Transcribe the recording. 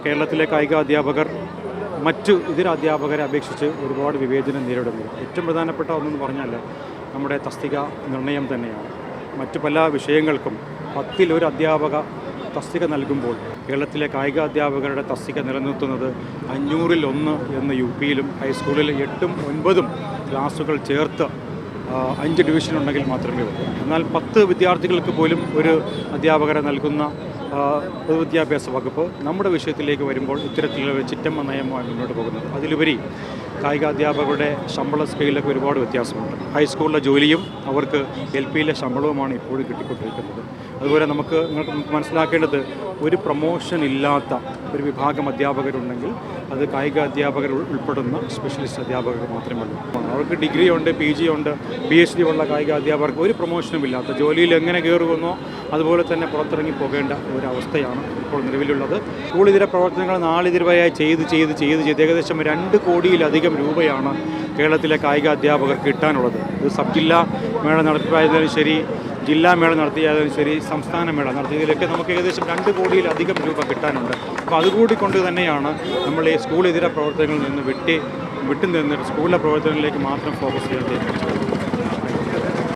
കേരളത്തിലെ കായിക അധ്യാപകർ മറ്റു ഇതര അധ്യാപകരെ അപേക്ഷിച്ച് ഒരുപാട് വിവേചനം നേരിടുന്നു. ഏറ്റവും പ്രധാനപ്പെട്ട ഒന്നെന്ന് പറഞ്ഞാൽ നമ്മുടെ തസ്തിക നിർണയം തന്നെയാണ്. മറ്റു പല വിഷയങ്ങൾക്കും 10ൽ ഒരു അധ്യാപക തസ്തിക നൽകുമ്പോൾ കേരളത്തിലെ കായിക അധ്യാപകരുടെ തസ്തിക നിലനിർത്തുന്നത് 500-ൽ 1 എന്ന് യുപിയിലും ഹൈസ്കൂളിൽ 8ഉം 9ഉം ക്ലാസുകൾ ചേർത്ത് 5 ഡിവിഷൻ ഉണ്ടെങ്കിൽ മാത്രമേ ഉള്ളൂ. എന്നാൽ 10 വിദ്യാർത്ഥികൾക്ക് പോലും ഒരു അധ്യാപകരെ നൽകുന്ന പൊതുവിദ്യാഭ്യാസ വകുപ്പ് നമ്മുടെ വിഷയത്തിലേക്ക് വരുമ്പോൾ ഇത്തരത്തിലുള്ള ചിറ്റമ്മ നയമാണ് മുന്നോട്ട് പോകുന്നത്. അതിലുപരി കായിക അധ്യാപകരുടെ ശമ്പള സ്കെയിലൊക്കെ ഒരുപാട് വ്യത്യാസമുണ്ട്. ഹൈസ്കൂളിലെ ജോലിയും അവർക്ക് LPയിലെ ശമ്പളവുമാണ് ഇപ്പോഴും കിട്ടിക്കൊണ്ടിരിക്കുന്നത്. അതുപോലെ നിങ്ങൾക്ക് മനസ്സിലാക്കേണ്ടത് ഒരു പ്രൊമോഷൻ ഇല്ലാത്ത ഒരു വിഭാഗം അധ്യാപകരുണ്ടെങ്കിൽ അത് കായിക അധ്യാപകർ ഉൾപ്പെടുന്ന സ്പെഷ്യലിസ്റ്റ് അധ്യാപകർ മാത്രമേ ഉള്ളൂ. അവർക്ക് ഡിഗ്രി ഉണ്ട്, PG ഉണ്ട്, PhD ഉള്ള കായിക അധ്യാപകർക്ക് ഒരു പ്രൊമോഷനും ഇല്ലാത്ത ജോലിയിൽ എങ്ങനെ കയറുമെന്നോ അതുപോലെ തന്നെ പുറത്തിറങ്ങി പോകേണ്ട ഒരവസ്ഥയാണ് ഇപ്പോൾ നിലവിലുള്ളത്. സ്കൂൾ ഇതര പ്രവർത്തനങ്ങൾ നാളിതുവരെയായി ചെയ്ത് ഏകദേശം 2 കോടിയിലധികം രൂപയാണ് കേരളത്തിലെ കായിക അധ്യാപകർക്ക് കിട്ടാനുള്ളത്. ഇത് സബ് ജില്ലാ മേള നടത്തിയതായാലും ശരി, ജില്ലാ മേള നടത്തിയാലും ശരി, സംസ്ഥാന മേള നടത്തിയതിലൊക്കെ നമുക്ക് ഏകദേശം 2 കോടിയിലധികം രൂപ കിട്ടാനുണ്ട്. അപ്പോൾ അതുകൂടി കൊണ്ട് തന്നെയാണ് നമ്മൾ ഈ സ്കൂൾ ഇതര പ്രവർത്തനങ്ങളിൽ നിന്ന് വിട്ടുനിന്നിട്ട് സ്കൂളിലെ പ്രവർത്തനങ്ങളിലേക്ക് മാത്രം ഫോക്കസ് ചെയ്യാൻ തീരുമാനിച്ചത്.